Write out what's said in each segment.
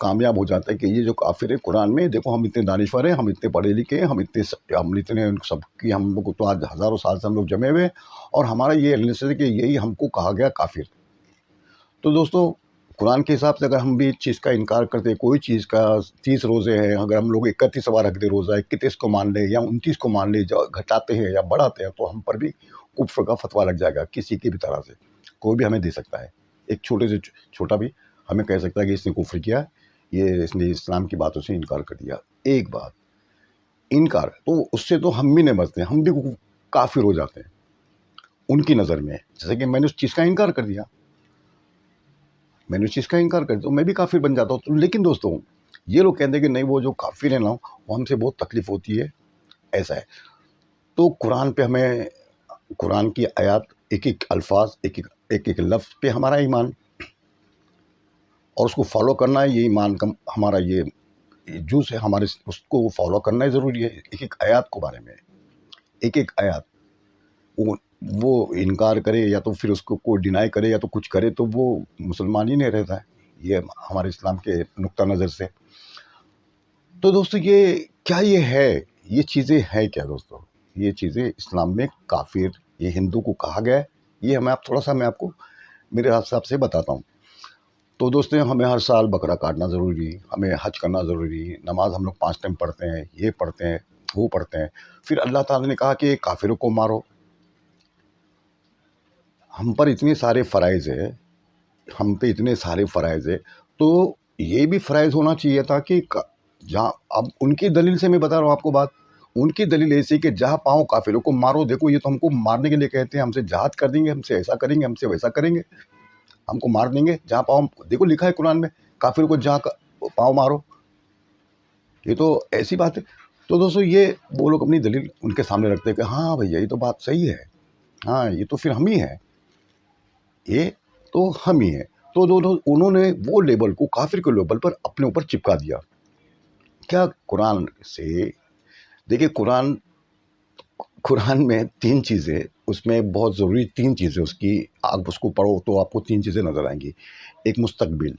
کامیاب ہو جاتا ہے کہ یہ جو کافر ہے قرآن میں دیکھو ہم اتنے دانشور ہیں، ہم اتنے پڑھے لکھے ہیں، ہم اتنے سب کی ہم لوگ تو آج ہزاروں سال سے ہم لوگ جمے ہوئے ہیں، اور ہمارا یہ ایلنس ہے کہ یہی ہم کو کہا گیا کافر۔ تو دوستو قرآن کے حساب سے اگر ہم بھی اس چیز کا انکار کرتے، کوئی چیز کا 30 روزے ہیں، اگر ہم لوگ 31واں رکھ دے روزہ 31 کو مان لے یا 29 کو مان لے، جو گھٹاتے ہیں یا بڑھاتے ہیں تو ہم پر بھی کفر کا فتویٰ لگ جائے گا، کسی کی بھی طرح سے کوئی بھی ہمیں دے سکتا ہے، ایک چھوٹے سے چھوٹا بھی ہمیں کہہ سکتا ہے کہ اس نے کفر کیا، یہ اس نے اسلام کی باتوں سے انکار کر دیا۔ ایک بات انکار، تو اس سے تو ہم بھی نہیں بچتے، ہم بھی کافر ہو جاتے ہیں ان کی نظر میں، جیسے کہ میں نے اس چیز کا انکار کر دیا، میں نے اس چیز کا انکار کر دیا تو میں بھی کافر بن جاتا ہوں۔ لیکن دوستوں یہ لوگ کہتے ہیں کہ نہیں وہ جو کافر ہے نا وہ ہم سے بہت تکلیف ہوتی ہے، ایسا ہے۔ تو قرآن پہ ہمیں، قرآن کی آیات، ایک ایک الفاظ، ایک ایک لفظ پہ ہمارا ایمان، اور اس کو فالو کرنا ہے، یہ ایمان کا ہمارا یہ جوز ہے، ہمارے اس کو فالو کرنا ہی ضروری ہے۔ ایک ایک آیات کو بارے میں، ایک ایک آیات وہ انکار کرے یا تو پھر اس کو کوئی ڈینائی کرے یا تو کچھ کرے تو وہ مسلمان ہی نہیں رہتا ہے، یہ ہمارے اسلام کے نقطہ نظر سے۔ تو دوستو یہ ہے، یہ چیزیں ہے کیا دوستو؟ یہ چیزیں اسلام میں کافر، یہ ہندو کو کہا گیا ہے، یہ میں آپ کو میرے حساب سے بتاتا ہوں۔ تو دوستو ہمیں ہر سال بکرا کاٹنا ضروری، ہمیں حج کرنا ضروری، نماز ہم لوگ 5 ٹائم پڑھتے ہیں، یہ پڑھتے ہیں وہ پڑھتے ہیں۔ پھر اللہ تعالیٰ نے کہا کہ کافروں کو مارو۔ ہم پر اتنے سارے فرائض ہے، ہم پہ اتنے سارے فرائض ہے، تو یہ بھی فرائض ہونا چاہیے تھا کہ جہاں، اب ان کی دلیل سے میں بتا رہا ہوں آپ کو بات، ان کی دلیل ایسی کہ جہاں پاؤں کافروں کو مارو، دیکھو یہ تو ہم کو مارنے کے لیے کہتے ہیں، ہم سے جہاد کر دیں گے، ہم سے ایسا کریں گے، ہم سے ویسا کریں گے، ہم کو مار دیں گے جہاں پاؤں، دیکھو لکھا ہے قرآن میں کافروں کو جہاں پاؤں مارو، یہ تو ایسی بات ہے۔ تو دوستو یہ وہ لوگ اپنی دلیل ان کے سامنے رکھتے ہیں کہ ہاں بھیا یہ تو بات صحیح ہے، ہاں یہ تو پھر ہم ہی ہیں، یہ تو ہم ہی ہیں۔ تو انہوں نے وہ لیبل کو کافر کے لیبل پر اپنے اوپر چپکا دیا۔ کیا قرآن سے دیکھیں، قرآن میں 3 چیزیں، اس میں بہت ضروری 3 چیزیں اس کی، آپ اس کو پڑھو تو آپ کو 3 چیزیں نظر آئیں گی۔ ایک مستقبل،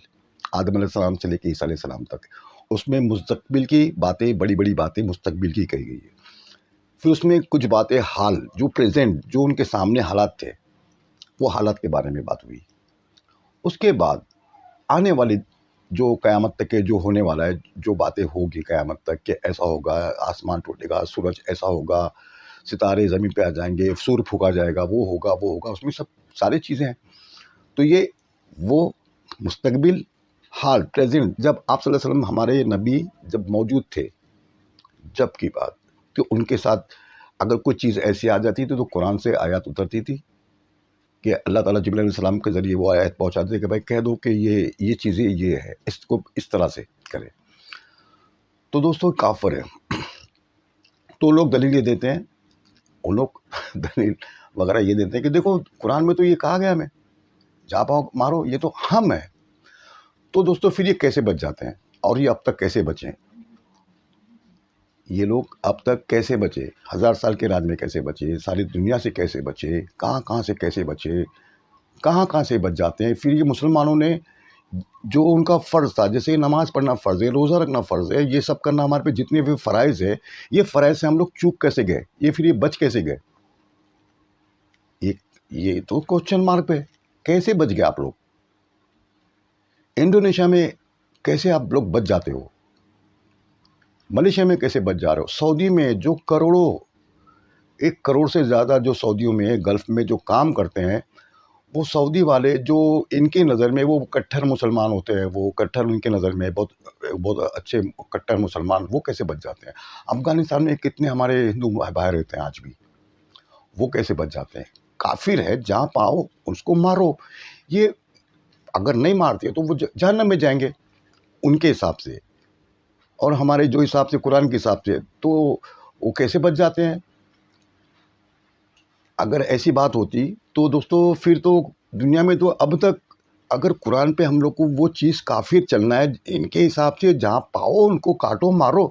آدم علیہ السلام سے لے کے عیسیٰ علیہ السلام تک، اس میں مستقبل کی باتیں، بڑی بڑی باتیں مستقبل کی کہی گئی ہے۔ پھر اس میں کچھ باتیں حال، جو پریزنٹ، جو ان کے سامنے حالات تھے، وہ حالات کے بارے میں بات ہوئی۔ اس کے بعد آنے والی جو قیامت تک کے جو ہونے والا ہے، جو باتیں ہوگی قیامت تک کہ ایسا ہوگا، آسمان ٹوٹے گا، سورج ایسا ہوگا، ستارے زمین پہ آ جائیں گے، سور پھونکا جائے گا، وہ ہوگا، اس میں سب ساری چیزیں ہیں۔ تو یہ وہ مستقبل، حال، پریزنٹ، جب آپ صلی اللہ علیہ وسلم ہمارے نبی جب موجود تھے، جب کی بات کہ ان کے ساتھ اگر کوئی چیز ایسی آ جاتی تھی تو قرآن سے آیات اترتی تھی کہ اللہ تعالیٰ جبرائیل علیہ السلام کے ذریعے وہ آیت پہنچاتے تھے کہ بھائی کہہ دو کہ یہ چیزیں یہ ہے، اس کو اس طرح سے کرے۔ تو دوستو کافر ہے، تو لوگ دلیل یہ دیتے ہیں، ان لوگ دلیل وغیرہ یہ دیتے ہیں کہ دیکھو قرآن میں تو یہ کہا گیا ہمیں جہاں پاؤ مارو، یہ تو ہم ہیں۔ تو دوستو پھر یہ کیسے بچ جاتے ہیں، اور یہ اب تک کیسے بچے؟ یہ لوگ اب تک کیسے بچے، 1000 سال کے راج میں کیسے بچے، ساری دنیا سے کیسے بچے، کہاں سے کیسے بچے، کہاں سے بچ جاتے ہیں؟ پھر یہ مسلمانوں نے جو ان کا فرض تھا، جیسے نماز پڑھنا فرض ہے، روزہ رکھنا فرض ہے، یہ سب کرنا ہمارے پہ جتنے بھی فرائض ہے، یہ فرائض سے ہم لوگ چوک کیسے گئے، پھر یہ بچ کیسے گئے؟ یہ تو کوشچن مارک پہ، کیسے بچ گئے آپ لوگ؟ انڈونیشیا میں کیسے آپ لوگ بچ جاتے ہو؟ ملیشیا میں کیسے بچ جا رہے ہو؟ سعودی میں جو کروڑوں، 1 کروڑ سے زیادہ جو سعودیوں میں گلف میں جو کام کرتے ہیں، وہ سعودی والے جو ان کی نظر میں وہ کٹر مسلمان ہوتے ہیں، وہ کٹر ان کے نظر میں بہت اچھے کٹر مسلمان، وہ کیسے بچ جاتے ہیں؟ افغانستان میں کتنے ہمارے ہندو بھائی رہتے ہیں آج بھی، وہ کیسے بچ جاتے ہیں؟ کافر ہے، جہاں پاؤ اس کو مارو۔ یہ اگر نہیں مارتے تو وہ جہنم میں جائیں گے ان کے حساب سے، اور ہمارے جو حساب سے قرآن کے حساب سے تو وہ کیسے بچ جاتے ہیں؟ اگر ایسی بات ہوتی تو دوستو پھر تو دنیا میں تو اب تک، اگر قرآن پہ ہم لوگ کو وہ چیز کافر چلنا ہے ان کے حساب سے، جہاں پاؤ ان کو کاٹو مارو،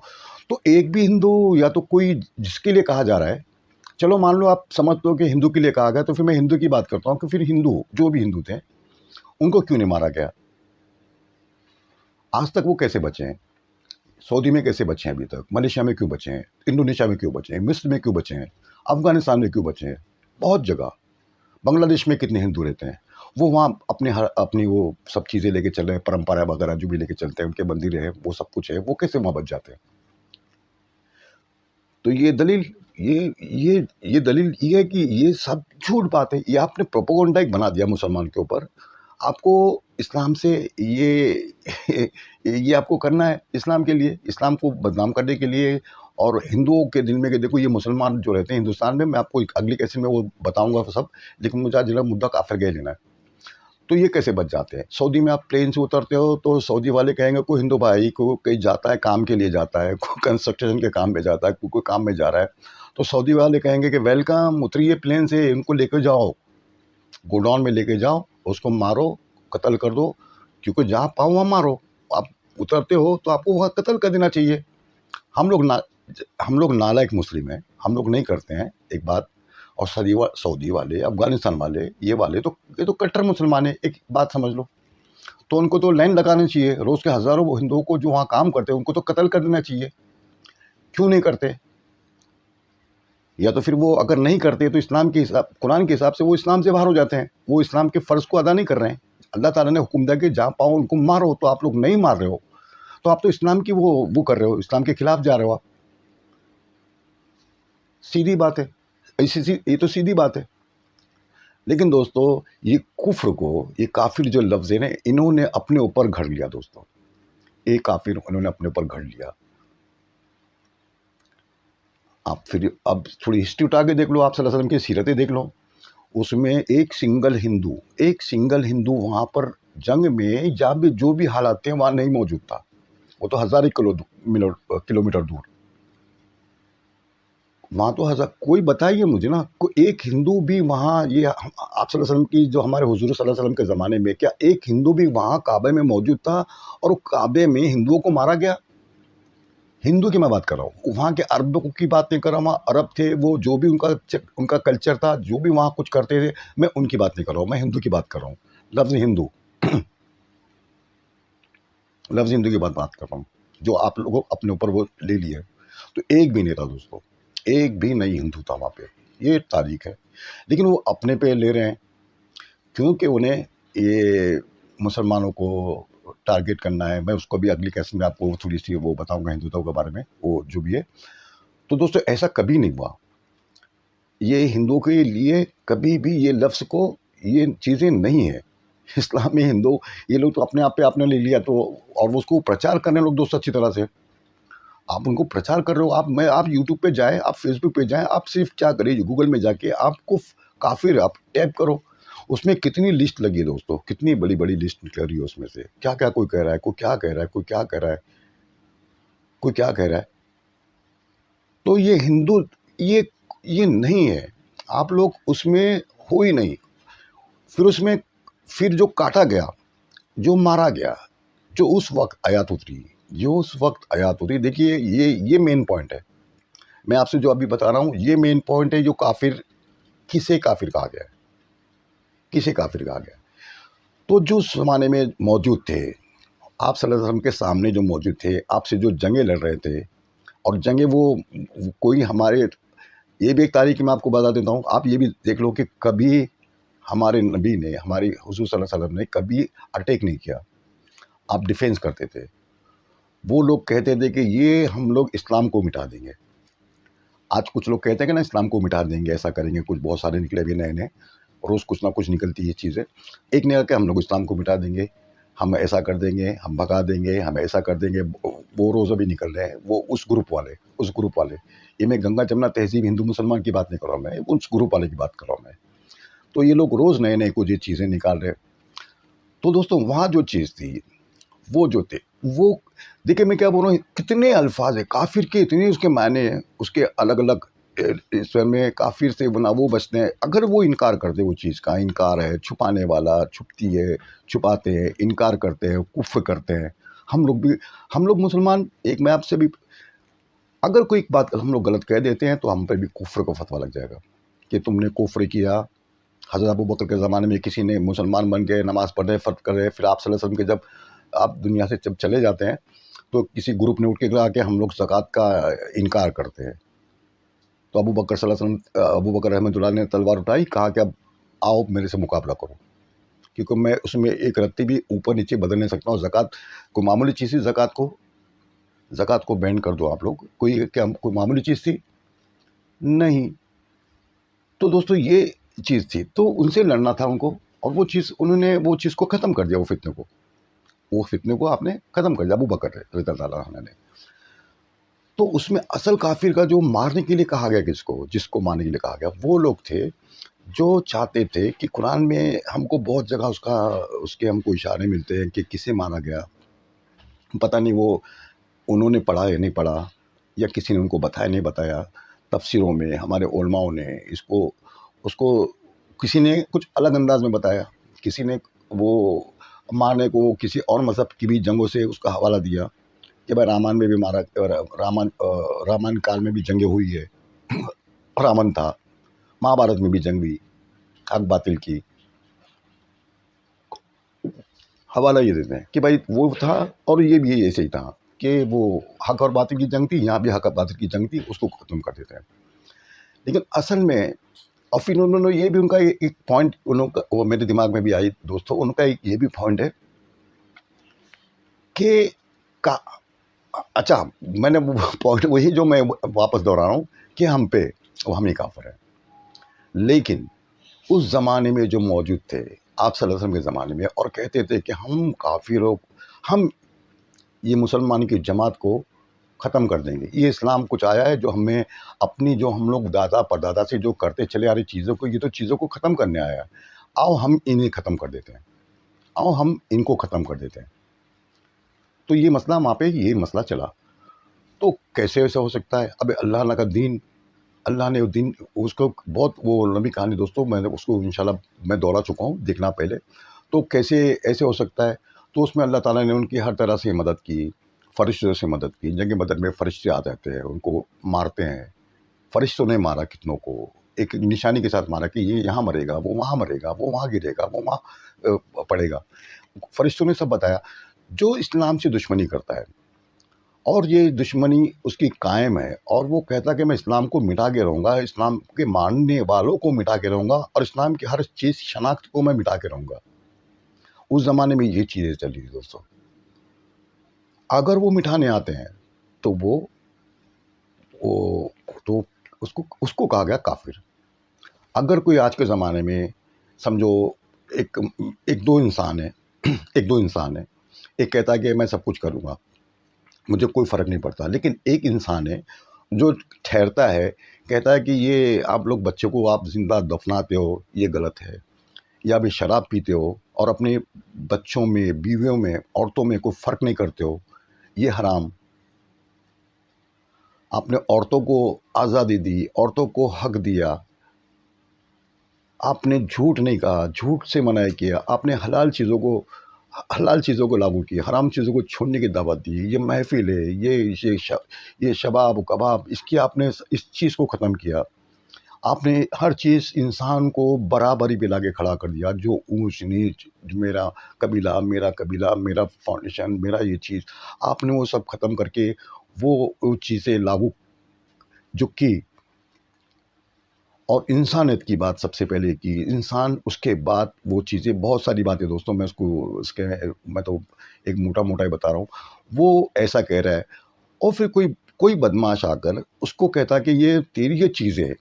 تو ایک بھی ہندو یا تو کوئی جس کے لیے کہا جا رہا ہے، چلو مان لو آپ سمجھ دو کہ ہندو کے لیے کہا گیا، تو پھر میں ہندو کی بات کرتا ہوں کہ پھر ہندو جو بھی ہندو تھے ان کو کیوں نہیں مارا گیا؟ آج تک وہ کیسے بچے ہیں؟ سعودی میں کیسے بچے ہیں ابھی تک؟ ملیشیا میں کیوں بچے ہیں؟ انڈونیشیا میں کیوں بچے ہیں؟ مصر میں کیوں بچے ہیں؟ افغانستان میں کیوں بچے ہیں؟ بہت جگہ، بنگلہ دیش میں کتنے ہندو رہتے ہیں، وہ وہاں اپنی وہ سب چیزیں لے کے چل رہے ہیں، پرمپرا وغیرہ جو بھی لے کے چلتے ہیں، ان کے مندر ہے، وہ سب کچھ ہے، وہ کیسے وہاں بچ جاتے ہیں؟ تو یہ دلیل یہ دلیل یہ ہے کہ یہ سب جھوٹ بات ہے، یہ آپ نے پروپیگنڈا ایک بنا دیا مسلمان کے اوپر. آپ کو اسلام سے یہ آپ کو کرنا ہے اسلام کے لیے، اسلام کو بدنام کرنے کے لیے، اور ہندوؤں کے دل میں کہ دیکھو یہ مسلمان جو رہتے ہیں ہندوستان میں آپ کو اگلی کیسے میں وہ بتاؤں گا سب، لیکن مجھے آج مدعا کافر گئے لینا ہے. تو یہ کیسے بچ جاتے ہیں؟ سعودی میں آپ پلین سے اترتے ہو تو سعودی والے کہیں گے کوئی ہندو بھائی کو کہیں جاتا ہے کام کے لیے جاتا ہے، کوئی کنسٹرکشن کے کام پہ جاتا ہے، کوئی کام میں جا رہا ہے، تو سعودی والے کہیں گے کہ ویلکم، اتریے پلین سے، ان کو لے کے جاؤ، گوڈاؤن میں لے کے جاؤ، اس کو مارو، قتل کر دو، کیونکہ جہاں پاؤ وہاں مارو. آپ اترتے ہو تو آپ کو وہاں قتل کر دینا چاہیے. ہم لوگ نالائق مسلم ہیں، ہم لوگ نہیں کرتے ہیں ایک بات. اور سعودی والے، افغانستان والے، یہ تو کٹر مسلمان ہیں. ایک بات سمجھ لو، تو ان کو تو لائن لگانی چاہیے. روز کے ہزاروں ہندوؤں کو جو وہاں کام کرتے ہیں ان کو تو قتل کر دینا چاہیے. کیوں نہیں کرتے؟ یا تو پھر وہ اگر نہیں کرتے تو اسلام کے حساب، قرآن کے حساب سے وہ اسلام سے باہر ہو جاتے ہیں، وہ اسلام کے فرض کو ادا نہیں کر رہے ہیں. اللہ تعالیٰ نے حکم دیا کہ جہاں پاؤ ان کو مارو، تو آپ لوگ نہیں مار رہے ہو، تو آپ تو اسلام کی وہ کر رہے ہو، اسلام کے خلاف جا رہے ہو آپ. سیدھی بات ہے، یہ تو سیدھی بات ہے. لیکن دوستو، یہ کفر کو، یہ کافر جو لفظ ہے نا، انہوں نے اپنے اوپر گھڑ لیا دوستو. ایک کافر انہوں نے اپنے اوپر گھڑ لیا. آپ پھر اب تھوڑی ہسٹری اٹھا کے دیکھ لو، آپ صلی اللہ علیہ وسلم کی سیرتیں دیکھ لو. اس میں ایک سنگل ہندو وہاں پر جنگ میں جہاں بھی جو بھی حالات تھے وہاں نہیں موجود تھا. وہ تو ہزار کلومیٹر دور. وہاں تو کوئی بتائیے مجھے نا، کوئی ایک ہندو بھی وہاں، یہ آپ صلی اللہ علیہ وسلم کی جو ہمارے حضور صلی اللہ علیہ وسلم کے زمانے میں، کیا ایک ہندو بھی وہاں کعبے میں موجود تھا اور کعبے میں ہندوؤں کو مارا گیا؟ ہندو کی میں بات کر رہا ہوں، وہاں کے عربوں کی بات نہیں کر رہا ہوں. وہاں عرب تھے، وہ جو بھی ان کا کلچر تھا، جو بھی وہاں کچھ کرتے تھے، میں ان کی بات نہیں کر رہا ہوں، میں ہندو کی بات کر رہا ہوں. لفظ ہندو کی بات کر رہا ہوں، جو آپ لوگوں اپنے اوپر وہ لے لیے. تو ایک بھی نہیں تھا دوستو، ایک بھی نہیں ہندو تھا وہاں پہ. یہ تاریخ ہے. لیکن وہ اپنے پہ لے رہے ہیں کیونکہ انہیں یہ مسلمانوں کو ٹارگیٹ کرنا ہے. میں اس کو بھی اگلی کیسٹ میں آپ کو تھوڑی سی وہ بتاؤں گا ہندوتوں کے بارے میں، وہ جو بھی ہے. تو دوستو ایسا کبھی نہیں ہوا. یہ ہندوؤں کے لیے کبھی بھی یہ لفظ کو، یہ چیزیں نہیں ہیں. اسلام میں ہندو، یہ لوگ تو اپنے آپ پہ آپ نے لے لیا تو، اور وہ اس کو پرچار کرنے لوگ دوست اچھی طرح سے. آپ ان کو پرچار کر رہے ہو. آپ یوٹیوب پہ جائیں، آپ فیس بک پہ جائیں، آپ صرف کیا کریں، گوگل میں جا کے آپ کو کافر آپ ٹیپ کرو. اس میں کتنی لسٹ لگی ہے دوستو، کتنی بڑی بڑی لسٹ نکل رہی ہے اس میں سے. کیا کیا کوئی کہہ رہا ہے، کوئی کیا کہہ رہا ہے، کوئی کیا کہہ رہا ہے، کوئی کیا کہہ رہا ہے. تو یہ ہندو، یہ نہیں ہے. آپ لوگ اس میں ہو ہی نہیں. پھر اس میں جو کاٹا گیا، جو مارا گیا، جو اس وقت آیات اتری، دیکھیے یہ مین پوائنٹ ہے. میں آپ سے جو ابھی بتا رہا ہوں یہ مین پوائنٹ ہے. جو کافر، کسے کافر کہا گیا ہے؟ کسے کافر کہا گیا؟ تو جو اس زمانے میں موجود تھے، آپ صلی اللہ علیہ وسلم کے سامنے جو موجود تھے، آپ سے جو جنگیں لڑ رہے تھے، اور جنگیں وہ کوئی ہمارے، یہ بھی ایک تاریخ میں آپ کو بتا دیتا ہوں. آپ یہ بھی دیکھ لو کہ کبھی ہمارے نبی نے، ہماری حضور صلی اللہ علیہ وسلم نے کبھی اٹیک نہیں کیا. آپ ڈیفینس کرتے تھے. وہ لوگ کہتے تھے کہ یہ ہم لوگ اسلام کو مٹا دیں گے. آج کچھ لوگ کہتے ہیں کہ نا اسلام کو مٹا دیں گے، ایسا کریں گے. کچھ بہت سارے نکلے بھی نئے روز کچھ نہ کچھ نکلتی ہے چیزیں. ایک نے کہا کہ ہم لوگ اسلام کو مٹا دیں گے، ہم ایسا کر دیں گے، ہم بھگا دیں گے، ہم ایسا کر دیں گے. وہ روز ابھی نکل رہے ہیں، وہ اس گروپ والے. یہ میں گنگا جمنا تہذیب ہندو مسلمان کی بات نہیں کر رہا ہوں، میں اس گروپ والے کی بات کر رہا ہوں میں. تو یہ لوگ روز نئے نئے کچھ یہ چیزیں نکال رہے. تو دوستوں وہاں جو چیز تھی، وہ جو تھے، وہ دیکھیں میں کیا بول رہا ہوں، کتنے الفاظ ہیں کافر کے، اتنے اس کے معنی ہیں، اس کے الگ الگ. اس میں کافر سے وہ بچتے ہیں اگر وہ انکار کرتے. وہ چیز کا انکار ہے، چھپانے والا چھپتی ہے، چھپاتے ہیں، انکار کرتے ہیں، کفر کرتے ہیں. ہم لوگ مسلمان، ایک میں آپ سے بھی، اگر کوئی بات ہم لوگ غلط کہہ دیتے ہیں تو ہم پہ بھی کفر کا فتویٰ لگ جائے گا کہ تم نے کفر کیا. حضرت ابو بکر کے زمانے میں کسی نے مسلمان بن گئے، نماز پڑھ رہے، فرض کر رہے، پھر آپ صلی اللہ علیہ وسلم کے جب آپ دنیا سے جب چلے جاتے ہیں تو کسی گروپ نے اٹھ کے کہا کہ ہم لوگ زکوٰۃ کا انکار کرتے ہیں، تو ابو بکر صلی اللہ علیہ وسلم، ابو بکر رحمۃ اللہ نے تلوار اٹھائی، کہا کہ اب آؤ میرے سے مقابلہ کرو، کیونکہ میں اس میں ایک رتی بھی اوپر نیچے بدل نہیں سکتا ہوں. زکوٰۃ کوئی معمولی چیز تھی؟ زکوٰۃ کو بینڈ کر دو آپ لوگ، کوئی معمولی چیز تھی؟ نہیں. تو دوستو یہ چیز تھی، تو ان سے لڑنا تھا ان کو، اور انہوں نے وہ چیز کو ختم کر دیا. وہ فتنے کو آپ نے ختم کر دیا، ابو بکر رضی اللہ عنہ نے. تو اس میں اصل کافر کا جو مارنے کے لیے کہا گیا، جس کو مارنے کے لیے کہا گیا، وہ لوگ تھے جو چاہتے تھے کہ قرآن میں ہم کو بہت جگہ اس کے ہم کو اشارے ملتے ہیں کہ کسے مارا گیا. پتہ نہیں وہ انہوں نے پڑھا یا نہیں پڑھا، یا کسی نے ان کو بتایا نہیں بتایا. تفسیروں میں ہمارے علماؤں نے اس کو کسی نے کچھ الگ انداز میں بتایا، کسی نے وہ مارنے کو کسی اور مذہب کی بھی جنگوں سے اس کا حوالہ دیا کہ بھائی رامان میں بھی مارا، رامان کال میں بھی جنگیں ہوئی ہے، رامن تھا، مہا بھارت میں بھی جنگ ہوئی حق باطل کی. حوالہ یہ دیتے ہیں کہ بھائی وہ تھا، اور یہ بھی ایسے ہی تھا کہ وہ حق اور باطل کی جنگ تھی، یہاں بھی حق اور باطل کی جنگ تھی، اس کو ختم کر دیتے ہیں. لیکن اصل میں، اور پھر انہوں نے یہ بھی، ان کا ایک پوائنٹ وہ میرے دماغ میں بھی آئی دوستو، ان کا ایک یہ بھی پوائنٹ ہے کہ اچھا، میں نے پوائنٹ وہی جو میں واپس دوہرا رہا ہوں کہ ہم ہی کافر ہیں. لیکن اس زمانے میں جو موجود تھے آپ صلی اللہ علیہ وسلم کے زمانے میں، اور کہتے تھے کہ ہم کافروں، ہم یہ مسلمان کی جماعت کو ختم کر دیں گے، یہ اسلام کچھ آیا ہے جو ہمیں اپنی، جو ہم لوگ دادا پردادا سے جو کرتے چلے آ رہی چیزوں کو، یہ تو چیزوں کو ختم کرنے آیا ہے، آؤ ہم انہیں ختم کر دیتے ہیں، آؤ ہم ان کو ختم کر دیتے ہیں. تو یہ مسئلہ وہاں پہ یہ مسئلہ چلا. تو کیسے ایسا ہو سکتا ہے؟ اب اللہ کا دین، اللہ نے دین، اس کو بہت وہ لمبی کہانی دوستوں، میں اس کو انشاءاللہ میں دوہرا چکا ہوں، دیکھنا پہلے. تو کیسے ایسے ہو سکتا ہے؟ تو اس میں اللہ تعالیٰ نے ان کی ہر طرح سے مدد کی، فرشتوں سے مدد کی. جنگ بدر میں فرشتے آ جاتے ہیں، ان کو مارتے ہیں. فرشتوں نے مارا کتنوں کو، ایک نشانی کے ساتھ مارا کہ یہ یہاں مرے گا، وہ وہاں مرے گا، وہ وہاں گرے گا، وہ وہاں پڑے گا. فرشتوں نے سب بتایا. جو اسلام سے دشمنی کرتا ہے اور یہ دشمنی اس کی قائم ہے، اور وہ کہتا کہ میں اسلام کو مٹا کے رہوں گا، اسلام کے ماننے والوں کو مٹا کے رہوں گا، اور اسلام کی ہر چیز شناخت کو میں مٹا کے رہوں گا. اس زمانے میں یہ چیزیں چلی تھی دوستوں. اگر وہ مٹانے آتے ہیں تو تو اس کو کہا گیا کافر. اگر کوئی آج کے زمانے میں سمجھو ایک دو انسان ہے ایک کہتا ہے کہ میں سب کچھ کروں گا، مجھے کوئی فرق نہیں پڑتا، لیکن ایک انسان ہے جو ٹھہرتا ہے، کہتا ہے کہ یہ آپ لوگ بچے کو آپ زندہ دفناتے ہو، یہ غلط ہے، یا بھی شراب پیتے ہو اور اپنے بچوں میں، بیویوں میں، عورتوں میں کوئی فرق نہیں کرتے ہو، یہ حرام. آپ نے عورتوں کو آزادی دی، عورتوں کو حق دیا، آپ نے جھوٹ نہیں کہا، جھوٹ سے منع کیا، آپ نے حلال چیزوں کو لاگو کیا، حرام چیزوں کو چھوڑنے کی دعوت دی. یہ محفل ہے، یہ شباب و کباب، آپ نے اس چیز کو ختم کیا. آپ نے ہر چیز انسان کو برابری پہ لا کے کھڑا کر دیا. جو اونچ نیچ، میرا قبیلہ، میرا فاؤنڈیشن، میرا یہ چیز، آپ نے وہ سب ختم کر کے وہ چیزیں لاگو جو کی، اور انسانیت کی بات سب سے پہلے کی. انسان اس کے بعد وہ چیزیں، بہت ساری باتیں دوستوں، میں تو ایک موٹا ہی بتا رہا ہوں. وہ ایسا کہہ رہا ہے، اور پھر کوئی بدماش آ کر اس کو کہتا کہ یہ تیری جو چیزیں،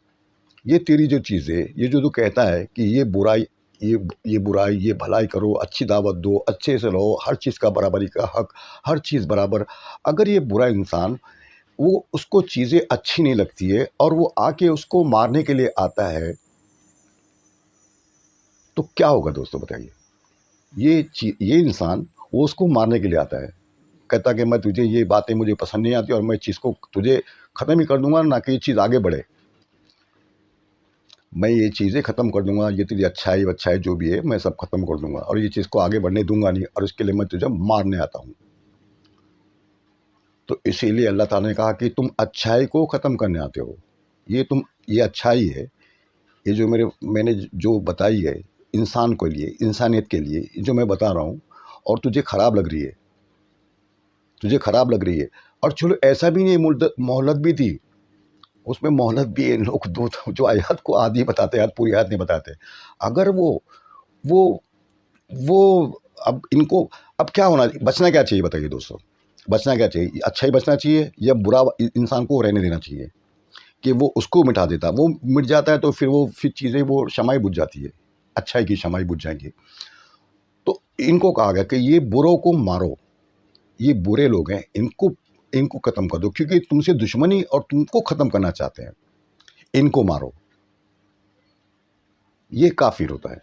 یہ جو کہتا ہے کہ یہ برائی، یہ بھلائی کرو، اچھی دعوت دو، اچھے سے رہو، ہر چیز کا برابری کا حق، ہر چیز برابر. اگر یہ برا انسان، وہ اس کو چیزیں اچھی نہیں لگتی ہے، اور وہ آ کے اس کو مارنے کے لیے آتا ہے، تو کیا ہوگا دوستو بتائیے؟ یہ انسان، وہ اس کو مارنے کے لیے آتا ہے، کہتا کہ میں تجھے، یہ باتیں مجھے پسند نہیں آتی، اور میں چیز کو تجھے ختم ہی کر دوں گا، نہ کہ یہ چیز آگے بڑھے. میں یہ چیزیں ختم کر دوں گا، یہ تیری اچھائی جو بھی ہے میں سب ختم کر دوں گا، اور یہ چیز کو آگے بڑھنے دوں گا نہیں، اور اس کے لیے میں تجھے مارنے آتا ہوں. تو اسی لیے اللہ تعالیٰ نے کہا کہ تم اچھائی کو ختم کرنے آتے ہو. یہ اچھائی ہے، یہ جو میں نے جو بتائی ہے انسان کے لیے، انسانیت کے لیے جو میں بتا رہا ہوں، اور تجھے خراب لگ رہی ہے، تجھے خراب لگ رہی ہے. اور چلو ایسا بھی نہیں، مہلت بھی تھی، اس میں مہلت بھی ہے. لوگ جو آیات کو آدھی بتاتے ہیں، آیات پوری آیات نہیں بتاتے. اگر وہ وہ اب ان کو اب کیا ہونا، بچنا کیا چاہیے بتائیے دوستو؟ بچنا کیا چاہیے؟ اچھا ہی بچنا چاہیے یا برا انسان کو رہنے دینا چاہیے کہ وہ اس کو مٹا دیتا؟ وہ مٹ جاتا ہے تو پھر چیزیں وہ شمعیں بجھ جاتی ہے، اچھائی کی شمعیں بجھ جائیں گی. تو ان کو کہا گیا کہ یہ بروں کو مارو، یہ برے لوگ ہیں، ان کو ختم کر دو، کیونکہ تم سے دشمنی اور تم کو ختم کرنا چاہتے ہیں. ان کو مارو. یہ کافر ہوتا ہے،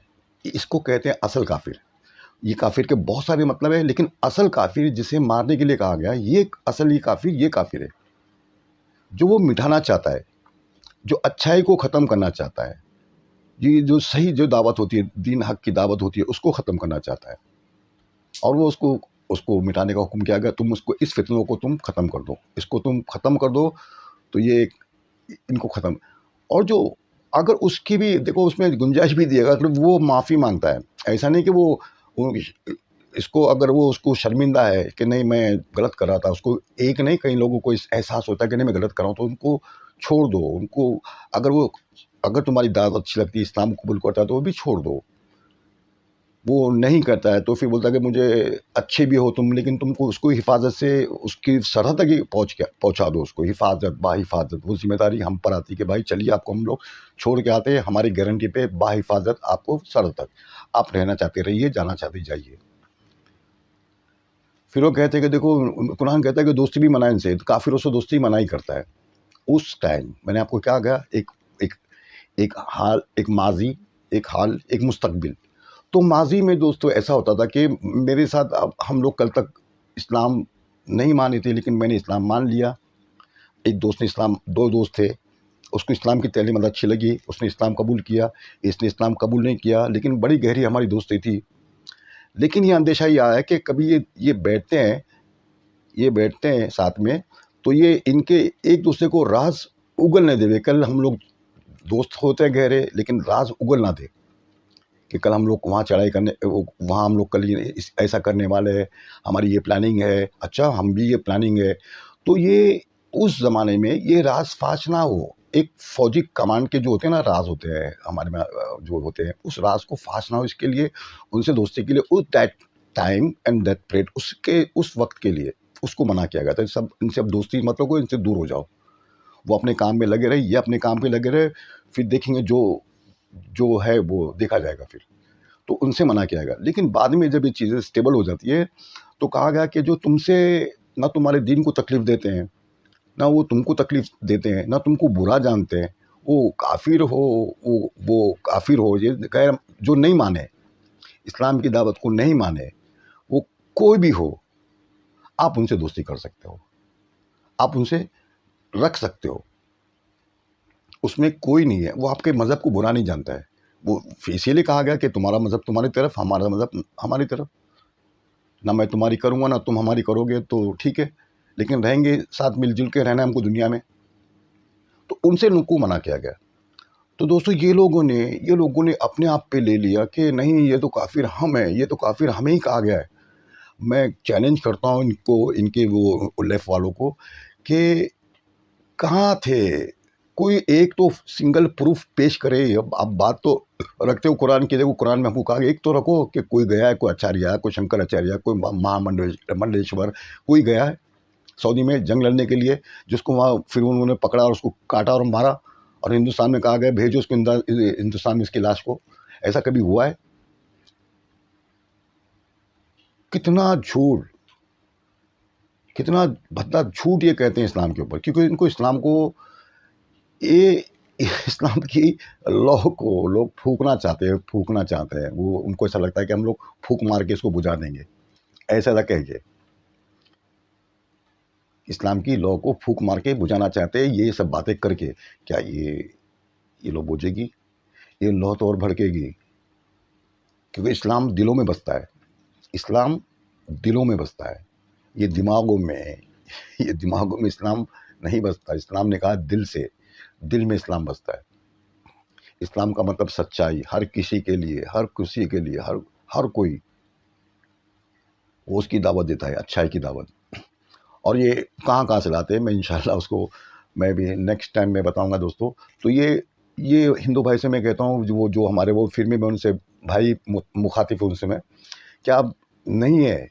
اس کو کہتے ہیں اصل کافر. یہ کافر کے بہت سارے مطلب ہے، لیکن اصل کافر جسے مارنے کے لیے کہا گیا، یہ اصل یہ کافر ہے جو وہ مٹھانا چاہتا ہے، جو اچھائی کو ختم کرنا چاہتا ہے. یہ جو صحیح جو دعوت ہوتی ہے، دین حق کی دعوت ہوتی ہے، اس کو ختم کرنا چاہتا ہے. اور وہ اس کو مٹانے کا حکم کیا گیا، تم اس فتنوں کو تم ختم کر دو، اس کو تم ختم کر دو. تو یہ ان کو ختم. اور جو اگر اس کی بھی دیکھو، اس میں گنجائش بھی دی ہے، اگر وہ معافی مانگتا ہے، ایسا نہیں کہ وہ اس کو اگر وہ اس کو شرمندہ ہے کہ نہیں میں غلط کر رہا تھا، اس کو ایک نہیں کئی لوگوں کو احساس ہوتا ہے کہ نہیں میں غلط کر رہا ہوں، تو ان کو چھوڑ دو. ان کو اگر تمہاری دعوت اچھی لگتی ہے، اسلام قبول کرتا ہے، تو وہ بھی چھوڑ دو. وہ نہیں کرتا ہے تو پھر بولتا ہے کہ مجھے اچھے بھی ہو تم، لیکن تم کو اس کو حفاظت سے اس کی سرحد تک ہی پہنچا دو. اس کو حفاظت با حفاظت وہ ذمہ داری ہم پر آتی کہ بھائی چلیے آپ کو ہم لوگ چھوڑ کے آتے ہیں، ہماری گارنٹی پہ با حفاظت آپ کو سرحد تک. آپ رہنا چاہتے رہیے، جانا چاہتے جائیے. پھر وہ کہتے ہیں کہ دیکھو قرآن کہتا ہے کہ دوستی بھی منائیں ان سے، کافروں سے دوستی منع ہی کرتا ہے. اس ٹائم میں نے آپ کو کیا کہا، ایک حال، ایک ماضی، ایک حال، ایک مستقبل. تو ماضی میں دوستو ایسا ہوتا تھا کہ میرے ساتھ ہم لوگ کل تک اسلام نہیں مانے تھے، لیکن میں نے اسلام مان لیا. ایک دوست نے دو دوست تھے، اس کو اسلام کی تعلیم اچھی لگی، اس نے اسلام قبول کیا، اس نے اسلام قبول نہیں کیا، لیکن بڑی گہری ہماری دوستی تھی. لیکن یہ اندیشہ یہ آیا کہ کبھی یہ بیٹھتے ہیں ساتھ میں، تو یہ ان کے ایک دوسرے کو راز اگل نہ دے. کل ہم لوگ دوست ہوتے ہیں گہرے، لیکن راز اگل نہ دے کہ کل ہم لوگ وہاں چڑھائی کرنے، وہاں ہم لوگ کل ایسا کرنے والے ہیں، ہماری یہ پلاننگ ہے. اچھا ہم بھی یہ پلاننگ ہے. تو یہ اس زمانے میں یہ راز فاش نہ ہو. ایک فوجی کمانڈ کے جو ہوتے ہیں نا راز ہوتے ہیں ہمارے میں جو ہوتے ہیں، اس راز کو فاش نہ ہو، اس کے لیے ان سے دوستی کے لیے اس that time and that period اس وقت کے لیے اس کو منع کیا گیا تھا. ان سے اب دوستی مت رکھو، ان سے دور ہو جاؤ. وہ اپنے کام میں لگے رہے، یہ اپنے کام پہ لگے رہے، پھر دیکھیں گے جو ہے وہ دیکھا جائے گا. پھر تو ان سے منع کیا گیا. لیکن بعد میں جب یہ چیزیں سٹیبل ہو جاتی ہے تو کہا گیا کہ جو تم سے نہ تمہارے دین کو تکلیف دیتے ہیں، نہ وہ تم کو تکلیف دیتے ہیں، نہ تم کو برا جانتے ہیں، وہ کافر ہو یہ غیر جو نہیں مانے، اسلام کی دعوت کو نہیں مانے، وہ کوئی بھی ہو، آپ ان سے دوستی کر سکتے ہو، آپ ان سے رکھ سکتے ہو. اس میں کوئی نہیں ہے، وہ آپ کے مذہب کو برا نہیں جانتا ہے. وہ اسی لیے کہا گیا کہ تمہارا مذہب تمہاری طرف، ہمارا مذہب ہماری طرف. نہ میں تمہاری کروں گا نہ تم ہماری کرو گے، تو ٹھیک ہے، لیکن رہیں گے ساتھ مل جل کے رہنا ہے ہم کو دنیا میں. تو ان سے ان کو منع کیا گیا. تو دوستو یہ لوگوں نے اپنے آپ پہ لے لیا کہ نہیں یہ تو کافر ہم ہیں، یہ تو کافر ہمیں ہی کہا گیا ہے. میں چیلنج کرتا ہوں ان کے وہ لیف والوں کو کہ کہاں تھے؟ کوئی ایک تو سنگل پروف پیش کرے. اب بات تو رکھتے ہو قرآن کی، دیکھو قرآن میں ہم کو کہا کہ ایک تو رکھو کہ کوئی گیا ہے، کوئی آچاریہ ہے، کوئی شنکر آچاریہ، کوئی منڈلیشور، کوئی گیا ہے سعودی میں جنگ لڑنے کے لیے، جس کو وہاں پھر انہوں نے پکڑا اور اس کو کاٹا اور مارا، اور ہندوستان میں کہا گیا بھیجو اس کو ہندوستان میں اس کی لاش کو. ایسا کبھی ہوا ہے؟ کتنا جھوٹ، کتنا بھدا جھوٹ یہ کہتے ہیں اسلام کے اوپر، کیونکہ ان کو اسلام کو یہ اسلام کی لا کو لوگ پھونکنا چاہتے ہیں. وہ ان کو ایسا لگتا ہے کہ ہم لوگ پھونک مار کے اس کو بجھا دیں گے. ایسا کہہ کے اسلام کی لا کو پھونک مار کے بجھانا چاہتے ہیں. یہ سب باتیں کر کے کیا یہ لو بوجھے گی؟ یہ لا تو اور بھڑکے گی، کیونکہ اسلام دلوں میں بستا ہے. اسلام دلوں میں بستا ہے، یہ دماغوں میں اسلام نہیں بستا. اسلام نے کہا دل میں اسلام بستا ہے. اسلام کا مطلب سچائی، ہر کسی کے لیے، ہر کوئی. وہ اس کی دعوت دیتا ہے، اچھائی کی دعوت. اور یہ کہاں کہاں سے لاتے ہیں، میں انشاءاللہ اس کو میں بھی نیکسٹ ٹائم میں بتاؤں گا دوستوں. تو یہ ہندو بھائی سے میں کہتا ہوں، جو ہمارے وہ فلمی میں ان سے بھائی مخاطب ہوں ان سے میں، کیا نہیں ہے،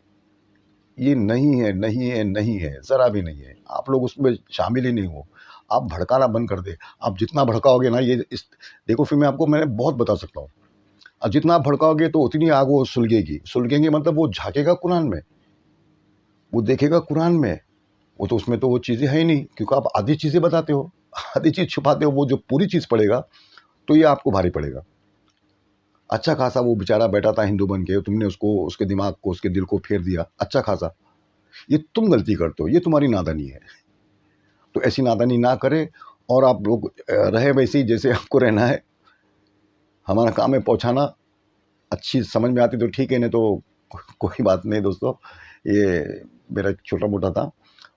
یہ نہیں ہے، نہیں ہے، نہیں ہے، ذرا بھی نہیں ہے. آپ لوگ اس میں شامل ہی نہیں ہو. آپ بھڑکانا بند کر دے. آپ جتنا بھڑکاؤ گے نا، دیکھو پھر آپ کو میں بہت بتا سکتا ہوں. اور جتنا آپ بھڑکاؤ گے تو اتنی آگ وہ سلگیں گی مطلب وہ جھانکے گا قرآن میں، وہ دیکھے گا قرآن میں. وہ تو اس میں تو وہ چیزیں ہے ہی نہیں، کیونکہ آپ آدھی چیزیں بتاتے ہو، آدھی چیز چھپاتے ہو. وہ جو پوری چیز پڑے گا تو یہ آپ کو بھاری پڑے گا. اچھا خاصا وہ بیچارہ بیٹھا تھا ہندو بن کے، تم نے اس کے دماغ کو، اس کے دل کو پھیر دیا اچھا خاصا. یہ تم غلطی کرتے ہو، یہ تمہاری نادانی ہے. تو ایسی نادانی نہ کرے، اور آپ لوگ رہے ویسے ہی جیسے آپ کو رہنا ہے. ہمارا کام ہے پہنچانا. اچھی سمجھ میں آتی تو ٹھیک ہے، نہیں تو کوئی بات نہیں دوستوں. یہ میرا چھوٹا موٹا تھا.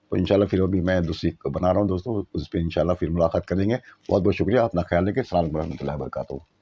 تو انشاءاللہ پھر ابھی میں دوسری بنا رہا ہوں دوستوں، اس پہ انشاءاللہ پھر ملاقات کریں گے. بہت بہت شکریہ. اپنا خیال رکھیں. السلام علیکم ورحمۃ اللہ وبرکاتہ.